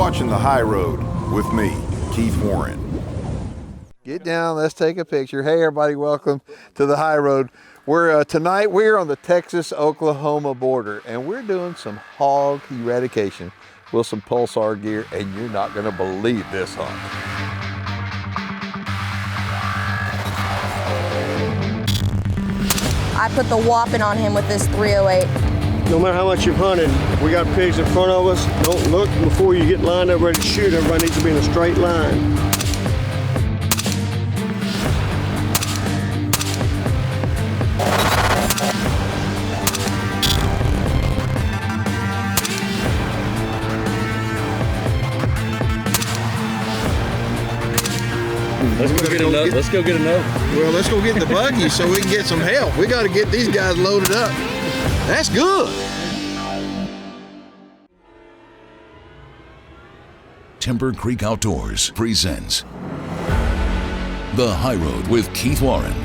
watching The High Road with me, Keith Warren. Get down, let's take a picture. Hey everybody, welcome to The High Road. Tonight we're on the Texas-Oklahoma border and we're doing some hog eradication with some Pulsar gear, and you're not gonna believe this hunt. I put the whopping on him with this 308. No matter how much you've hunted, we got pigs in front of us. Don't look before you get lined up ready to shoot. Everybody needs to be in a straight line. Let's go get a note. Well, let's go get the buggy so we can get some help. We got to get these guys loaded up. That's good. Timber Creek Outdoors presents The High Road with Keith Warren.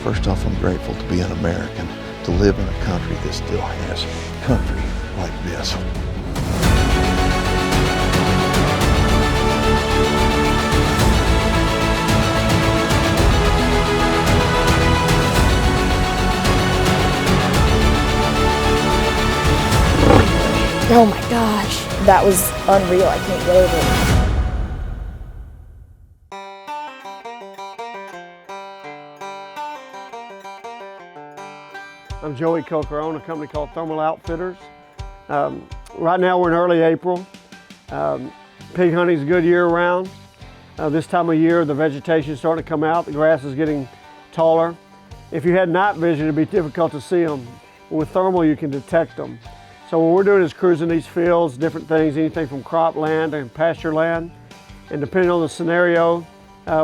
First off, I'm grateful to be an American, to live in a country that still has country like this. Oh my gosh, that was unreal. I can't get over it. I'm Joey Coker. I own a company called Thermal Outfitters. Right now we're in early April. Pig hunting is good year-round. This time of year the vegetation is starting to come out. The grass is getting taller. If you had night vision, it'd be difficult to see them. With thermal you can detect them. So what we're doing is cruising these fields, different things, anything from crop land and pasture land. And depending on the scenario,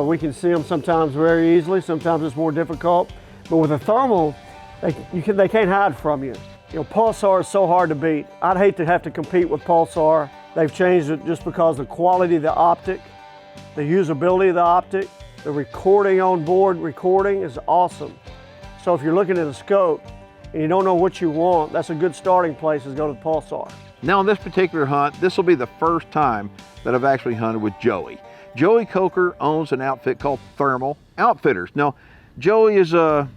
we can see them sometimes very easily, sometimes it's more difficult. But with a thermal, they can't hide from you. You know, Pulsar is so hard to beat. I'd hate to have to compete with Pulsar. They've changed it just because the quality of the optic, the usability of the optic, the recording on board recording is awesome. So if you're looking at a scope, and you don't know what you want, that's a good starting place, is go to the Pulsar. Now on this particular hunt, this will be the first time that I've actually hunted with Joey. Joey Coker owns an outfit called Thermal Outfitters. Now, Joey's a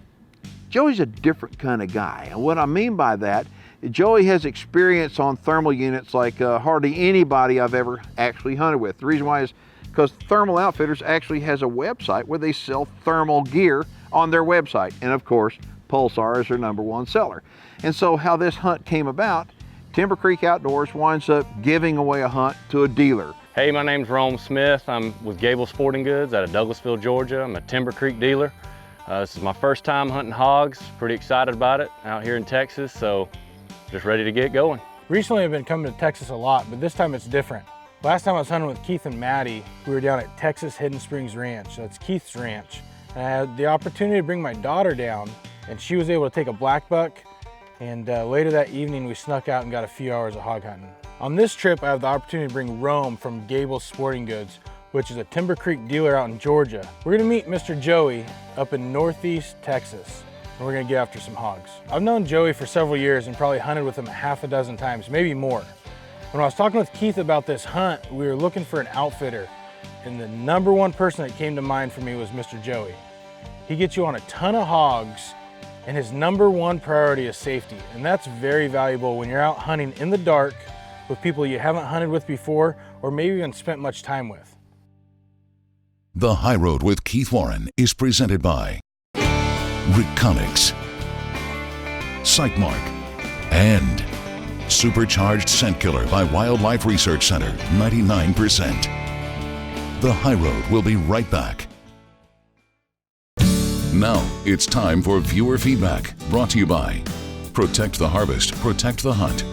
different kind of guy. And what I mean by that, Joey has experience on thermal units like hardly anybody I've ever actually hunted with. The reason why is because Thermal Outfitters actually has a website where they sell thermal gear on their website. And of course, Pulsar is their #1 seller. And so how this hunt came about, Timber Creek Outdoors winds up giving away a hunt to a dealer. Hey, my name's Rome Smith. I'm with Gable Sporting Goods out of Douglasville, Georgia. I'm a Timber Creek dealer. This is my first time hunting hogs. Pretty excited about it out here in Texas, so just ready to get going. Recently I've been coming to Texas a lot, but this time it's different. Last time I was hunting with Keith and Matti, we were down at Texas Hidden Springs Ranch. That's Keith's ranch. And I had the opportunity to bring my daughter down, and she was able to take a black buck, and later that evening we snuck out and got a few hours of hog hunting. On this trip I have the opportunity to bring Rome from Gable Sporting Goods, which is a Timber Creek dealer out in Georgia. We're gonna meet Mr. Joey up in Northeast Texas, and we're gonna get after some hogs. I've known Joey for several years and probably hunted with him a half a dozen times, maybe more. When I was talking with Keith about this hunt, we were looking for an outfitter, and the #1 person that came to mind for me was Mr. Joey. He gets you on a ton of hogs, and his #1 priority is safety. And that's very valuable when you're out hunting in the dark with people you haven't hunted with before, or maybe even spent much time with. The High Road with Keith Warren is presented by Reconics, Sightmark, and Supercharged Scent Killer by Wildlife Research Center, 99%. The High Road will be right back. Now it's time for viewer feedback, brought to you by Protect the Harvest, Protect the Hunt.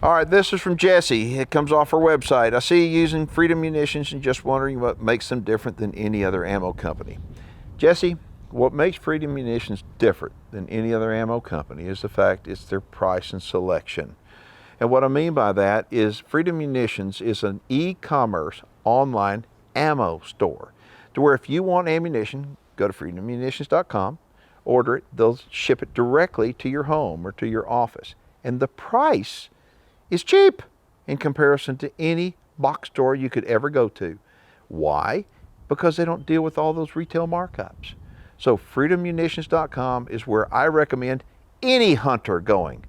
All right, this is from Jesse. It comes off our website. I see you using Freedom Munitions and just wondering what makes them different than any other ammo company. Jesse, what makes Freedom Munitions different than any other ammo company is the fact it's their price and selection. And what I mean by that is Freedom Munitions is an e-commerce online ammo store, to where if you want ammunition, go to freedommunitions.com, order it, they'll ship it directly to your home or to your office. And the price is cheap in comparison to any box store you could ever go to. Why? Because they don't deal with all those retail markups. So freedommunitions.com is where I recommend any hunter going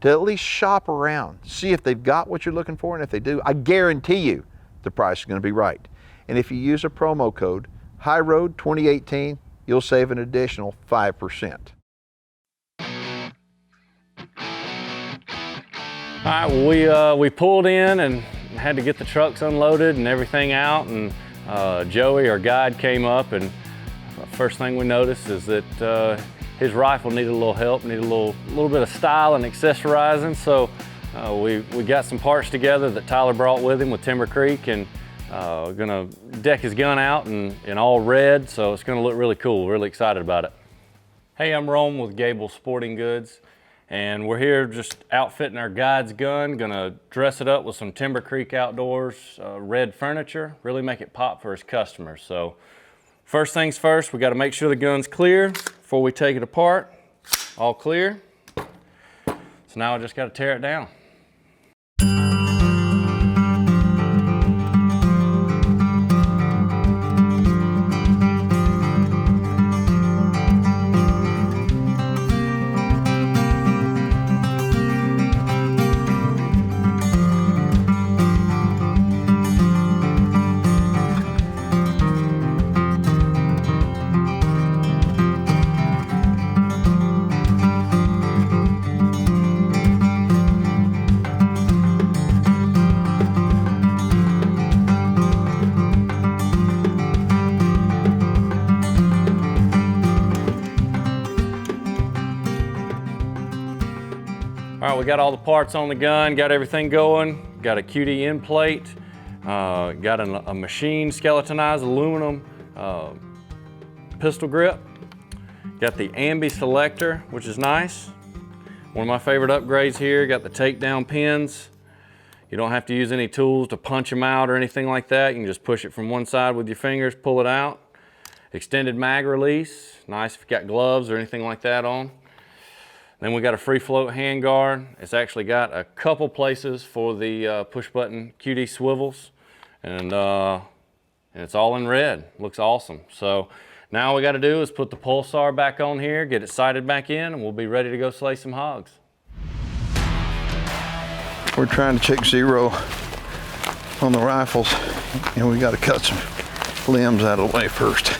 to at least shop around, see if they've got what you're looking for, and if they do, I guarantee you the price is going to be right. And if you use a promo code HighRoad2018, you'll save an additional 5%. All right, we pulled in and had to get the trucks unloaded and everything out, and Joey, our guide, came up, and first thing we noticed is that his rifle needed a little help, needed a little bit of style and accessorizing. So we got some parts together that Tyler brought with him with Timber Creek, and gonna deck his gun out in all red, so it's gonna look really cool. Really excited about it. Hey, I'm Rome with Gable Sporting Goods, and we're here just outfitting our guide's gun. Gonna dress it up with some Timber Creek Outdoors red furniture, really make it pop for his customers. So first things first, we gotta make sure the gun's clear before we take it apart. All clear. So now I just gotta tear it down. All right, we got all the parts on the gun, got everything going, got a QD end plate, got a machine skeletonized aluminum pistol grip, got the ambi selector, which is nice. One of my favorite upgrades here, got the takedown pins. You don't have to use any tools to punch them out or anything like that. You can just push it from one side with your fingers, pull it out. Extended mag release, nice if you got gloves or anything like that on. Then we got a free float hand guard. It's actually got a couple places for the push button QD swivels, and it's all in red. Looks awesome. So now all we got to do is put the Pulsar back on here, get it sighted back in, and we'll be ready to go slay some hogs. We're trying to check zero on the rifles, and we got to cut some limbs out of the way first.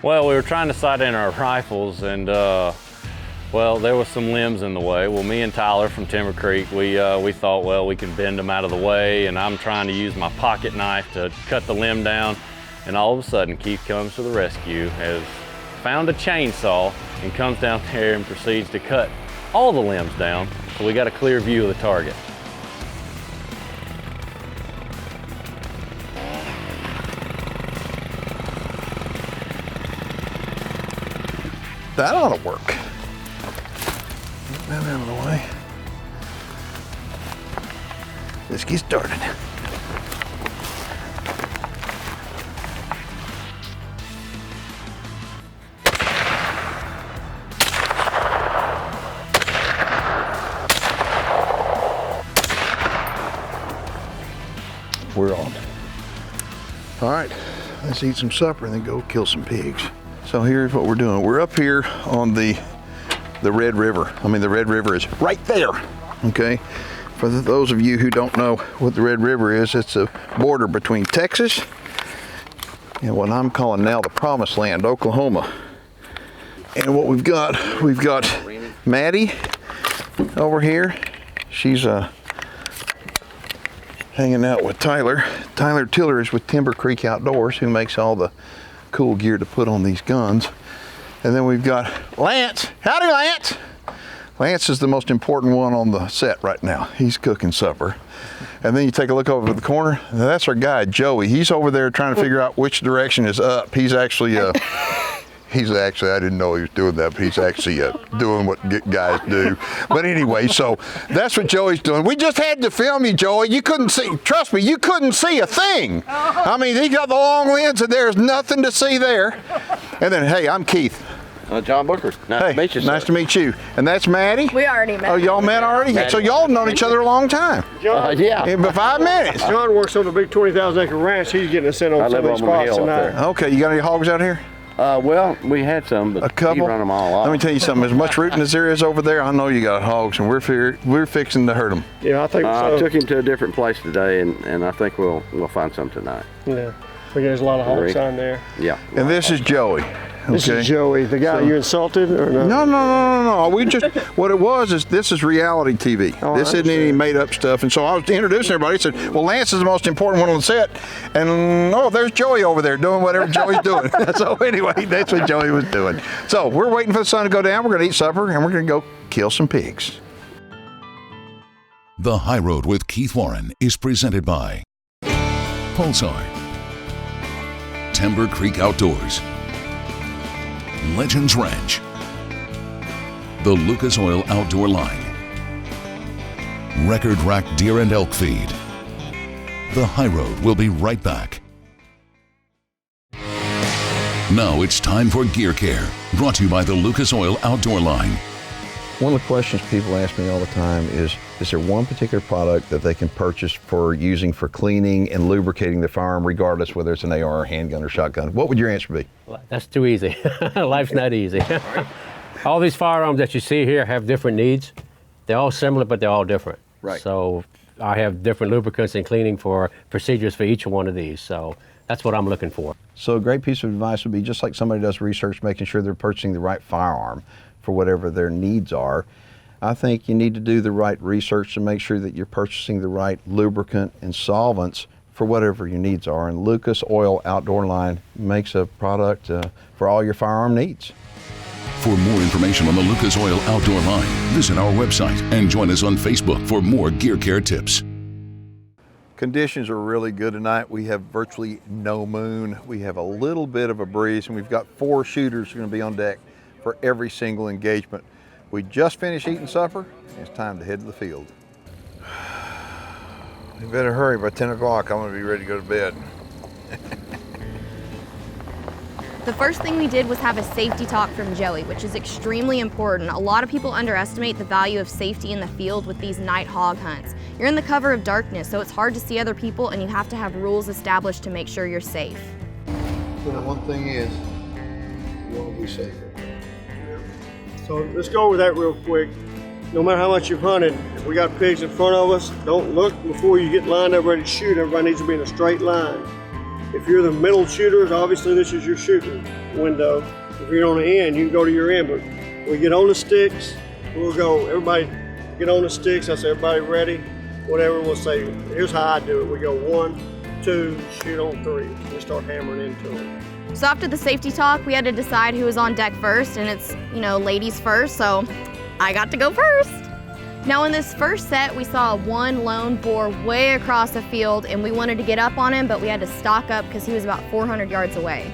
Well, we were trying to sight in our rifles, and well, there was some limbs in the way. Well, me and Tyler from Timber Creek, we thought, well, we can bend them out of the way, and I'm trying to use my pocket knife to cut the limb down, and all of a sudden Keith comes to the rescue, has found a chainsaw and comes down there and proceeds to cut all the limbs down, so we got a clear view of the target. That ought to work. Get that out of the way. Let's get started. We're on. All right, let's eat some supper and then go kill some pigs. So here's what we're doing. We're up here on the Red River. I mean, the Red River is right there, okay? For those of you who don't know what the Red River is, it's a border between Texas and what I'm calling now the Promised Land, Oklahoma. And what we've got Matti over here. She's hanging out with Tyler. Tyler Tiller is with Timber Creek Outdoors, who makes all the cool gear to put on these guns. And then we've got Lance. Howdy, Lance. Lance is the most important one on the set right now. He's cooking supper. And then you take a look over the corner, and that's our guy, Joey. He's over there trying to figure out which direction is up. He's actually, I didn't know he was doing that, but he's actually doing what guys do. But anyway, so that's what Joey's doing. We just had to film you, Joey. You couldn't see, trust me, you couldn't see a thing. I mean, he got the long lens and there's nothing to see there. And then, hey, I'm Keith. John Booker. Nice to meet you, sir. Nice to meet you. And that's Maddie? We already met. Oh, y'all met already? Maddie. So y'all known each other a long time. John, Yeah. In about 5 minutes. John works on the big 20,000 acre ranch. He's getting us in on I some live of these on the spots hill up tonight. there. Okay, you got any hogs out here? Well, we had some, but A couple? he run them all off. Let me tell you something. As much rooting as there is over there, I know you got hogs, and we're fixing to hurt them. Yeah, I think so. I took him to a different place today, and I think we'll find some tonight. Yeah, there's a lot of hogs Rick. on there. Yeah. And this is Joey. This Okay. is Joey, the guy you insulted, or no? No. We just, what it was is this is reality TV. Oh, I This isn't any understand. made up stuff. And so I was introducing everybody. I said, well, Lance is the most important one on the set. And oh, there's Joey over there doing whatever Joey's doing. So anyway, that's what Joey was doing. So we're waiting for the sun to go down. We're going to eat supper and we're going to go kill some pigs. The High Road with Keith Warren is presented by Pulsar, Timber Creek Outdoors, Legends Ranch, the Lucas Oil Outdoor Line, Record Rack Deer and Elk Feed. The High Road will be right back. Now it's time for Gear Care, brought to you by the Lucas Oil Outdoor Line. One of the questions people ask me all the time is there one particular product that they can purchase for using for cleaning and lubricating the firearm, regardless whether it's an AR, handgun, or shotgun? What would your answer be? Well, that's too easy. Life's not easy. All these firearms that you see here have different needs. They're all similar, but they're all different. Right. So I have different lubricants and cleaning for procedures for each one of these. So that's what I'm looking for. So a great piece of advice would be just like somebody does research, making sure they're purchasing the right firearm for whatever their needs are. I think you need to do the right research to make sure that you're purchasing the right lubricant and solvents for whatever your needs are. And Lucas Oil Outdoor Line makes a product for all your firearm needs. For more information on the Lucas Oil Outdoor Line, visit our website and join us on Facebook for more Gear Care tips. Conditions are really good tonight. We have virtually no moon. We have a little bit of a breeze, and we've got 4 shooters who are going to be on deck for every single engagement. We just finished eating supper. It's time to head to the field. You better hurry. By 10 o'clock, I'm going to be ready to go to bed. The first thing we did was have a safety talk from Joey, which is extremely important. A lot of people underestimate the value of safety in the field with these night hog hunts. You're in the cover of darkness, so it's hard to see other people, and you have to have rules established to make sure you're safe. So the one thing is, you want to be safe. So let's go over that real quick. No matter how much you've hunted, if we got pigs in front of us, don't look before you get lined up ready to shoot. Everybody needs to be in a straight line. If you're the middle shooters, obviously this is your shooting window. If you're on the end, you can go to your end. But we get on the sticks, we'll go, everybody get on the sticks. I say, everybody ready? Whatever, we'll say, here's how I do it. We go 1, 2, shoot on 3. We start hammering into them. So after the safety talk, we had to decide who was on deck first, and it's, ladies first, so I got to go first. Now in this first set, we saw one lone boar way across the field, and we wanted to get up on him, but we had to stock up because he was about 400 yards away.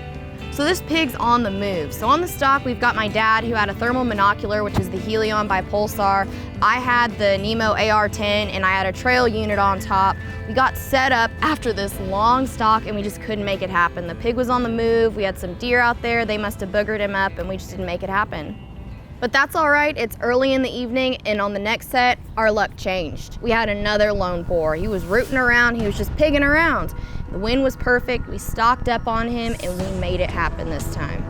So this pig's on the move. So on the stock, we've got my dad, who had a thermal monocular, which is the Helion by Pulsar. I had the Nemo AR-10, and I had a trail unit on top. We got set up after this long stalk, and we just couldn't make it happen. The pig was on the move. We had some deer out there. They must have boogered him up, and we just didn't make it happen. But that's all right. It's early in the evening, and on the next set, our luck changed. We had another lone boar. He was rooting around. He was just pigging around. The wind was perfect. We stocked up on him, and we made it happen this time.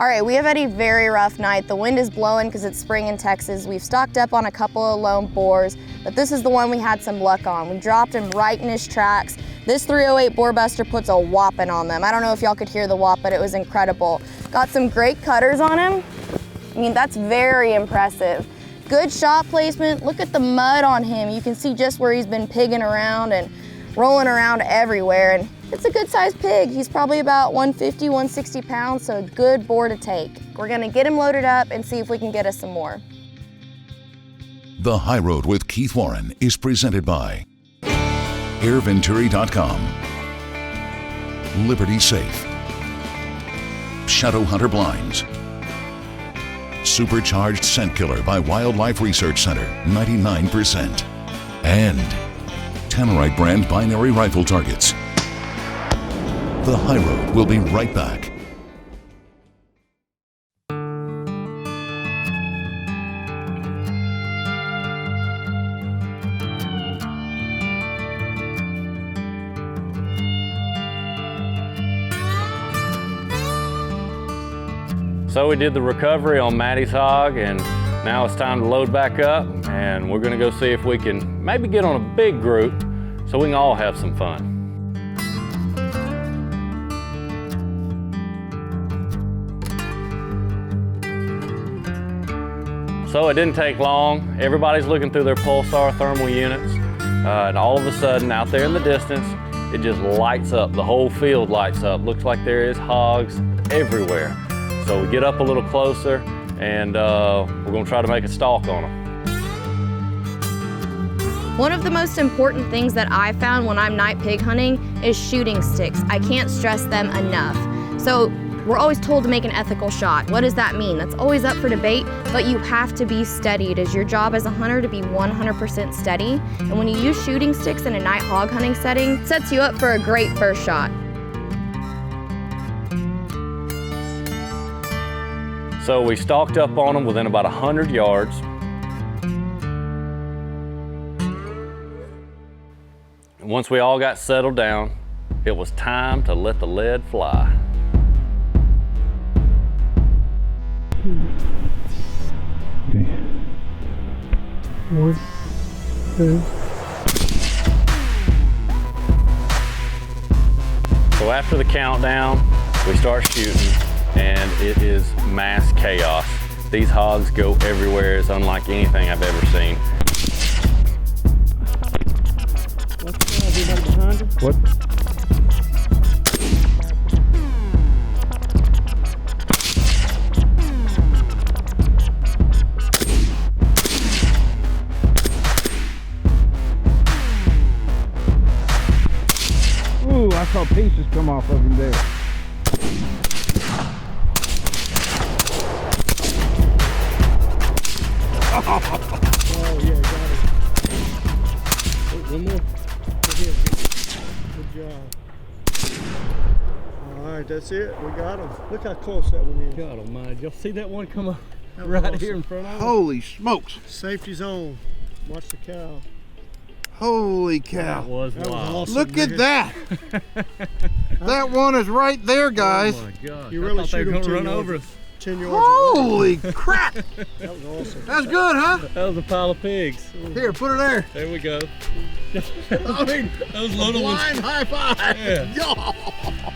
All right, we have had a very rough night. The wind is blowing because it's spring in Texas. We've stocked up on a couple of lone boars, but this is the one we had some luck on. We dropped him right in his tracks. This 308 boar buster puts a whopping on them. I don't know if y'all could hear the whop, but it was incredible. Got some great cutters on him. I mean, that's very impressive. Good shot placement. Look at the mud on him. You can see just where he's been pigging around and rolling around everywhere. And it's a good sized pig. He's probably about 150, 160 pounds, so a good boar to take. We're gonna get him loaded up and see if we can get us some more. The High Road with Keith Warren is presented by AirVenturi.com, Liberty Safe, Shadow Hunter Blinds, Supercharged Scent Killer by Wildlife Research Center, 99%, and Tannerite brand binary rifle targets. The High Road will be right back. So we did the recovery on Matti's hog, and now it's time to load back up, and we're gonna go see if we can maybe get on a big group so we can all have some fun. So it didn't take long. Everybody's looking through their Pulsar thermal units, and all of a sudden out there in the distance, it just lights up. The whole field lights up. Looks like there is hogs everywhere. So we get up a little closer, and we're gonna try to make a stalk on them. One of the most important things that I found when I'm night pig hunting is shooting sticks. I can't stress them enough. So we're always told to make an ethical shot. What does that mean? That's always up for debate, but you have to be steady. It is your job as a hunter to be 100% steady. And when you use shooting sticks in a night hog hunting setting, it sets you up for a great first shot. So we stalked up on them within about 100 yards. And once we all got settled down, it was time to let the lead fly. Okay. 1, 2. So after the countdown, we start shooting, and it is mass chaos. These hogs go everywhere. It's unlike anything I've ever seen. What? Ooh, I saw pieces come off of him there. Oh yeah, got it. One more. Good job. All right, that's it. We got him. Look how close that one is. God almighty. Y'all see that one come up right awesome. here in front of us? Holy smokes. Safety zone. Watch the cow. Holy cow. That was That was wild. awesome, Look man. at that. That one is right there, guys. Oh my gosh. You really I thought they shoot were him gonna 10 run yards. over us. 10 yards away. Holy crap. That was awesome. That's good, huh? That was a pile of pigs. Here, put her there. There we go. I mean, Those little ones. blind high five. Yeah.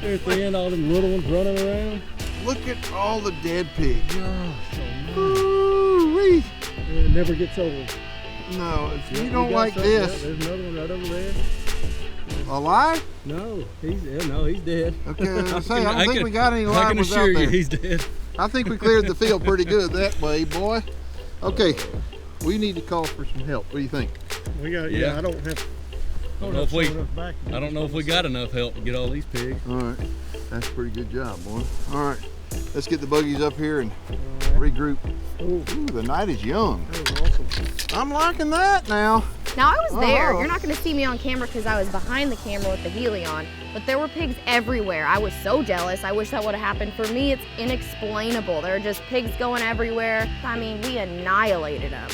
There at the end, all them little ones running around. Look at all the dead pigs. Gosh, Ooh-wee. It never gets old. No, if Yeah, you we don't got like something. this. Yeah, there's another one right over there. Alive? No, he's dead. Okay, I was gonna say, I don't think we got any I live can ones assure out you there. he's dead. I think we cleared the field pretty good that way, boy. Okay, we need to call for some help. What do you think? We got, Yeah. I don't have. I don't know if we back. I don't know if we got enough help to get all these pigs. All right, that's a pretty good job, boy. All right, let's get the buggies up here and regroup. Ooh, the night is young. That was awesome. I'm liking that now. Now I was there. Oh. You're not gonna see me on camera because I was behind the camera with the Healy on, but there were pigs everywhere. I was so jealous. I wish that would have happened. For me, it's inexplainable. There are just pigs going everywhere. I mean, we annihilated them.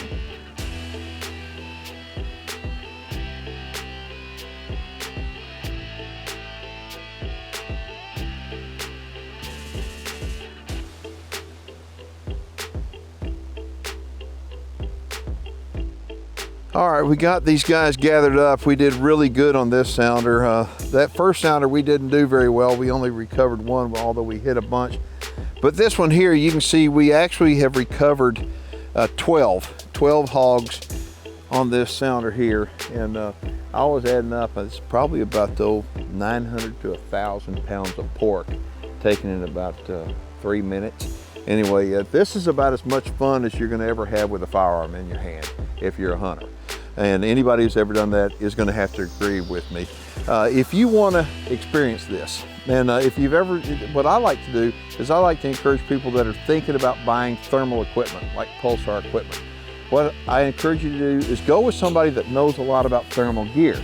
All right, we got these guys gathered up. We did really good on this sounder. That first sounder we didn't do very well. We only recovered one, although we hit a bunch. But this one here, you can see we actually have recovered 12 hogs on this sounder here. And I was adding up, it's probably about 900 to 1,000 pounds of pork, taken in about 3 minutes. Anyway, this is about as much fun as you're gonna ever have with a firearm in your hand if you're a hunter. And anybody who's ever done that is gonna have to agree with me. If you wanna experience this, and if you've ever, what I like to do is I like to encourage people that are thinking about buying thermal equipment, like Pulsar equipment. What I encourage you to do is go with somebody that knows a lot about thermal gear.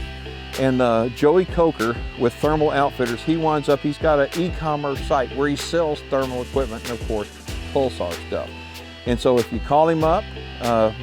And Joey Coker with Thermal Outfitters, he's got an e-commerce site where he sells thermal equipment and of course Pulsar stuff. And so if you call him up,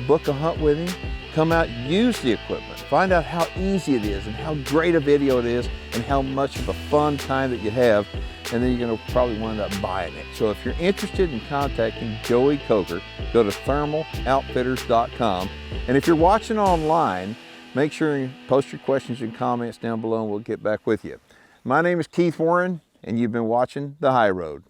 book a hunt with him, come out, use the equipment, find out how easy it is and how great a video it is and how much of a fun time that you have, and then you're gonna probably wind up buying it. So if you're interested in contacting Joey Coker, go to thermaloutfitters.com. And if you're watching online, make sure you post your questions and comments down below and we'll get back with you. My name is Keith Warren and you've been watching The High Road.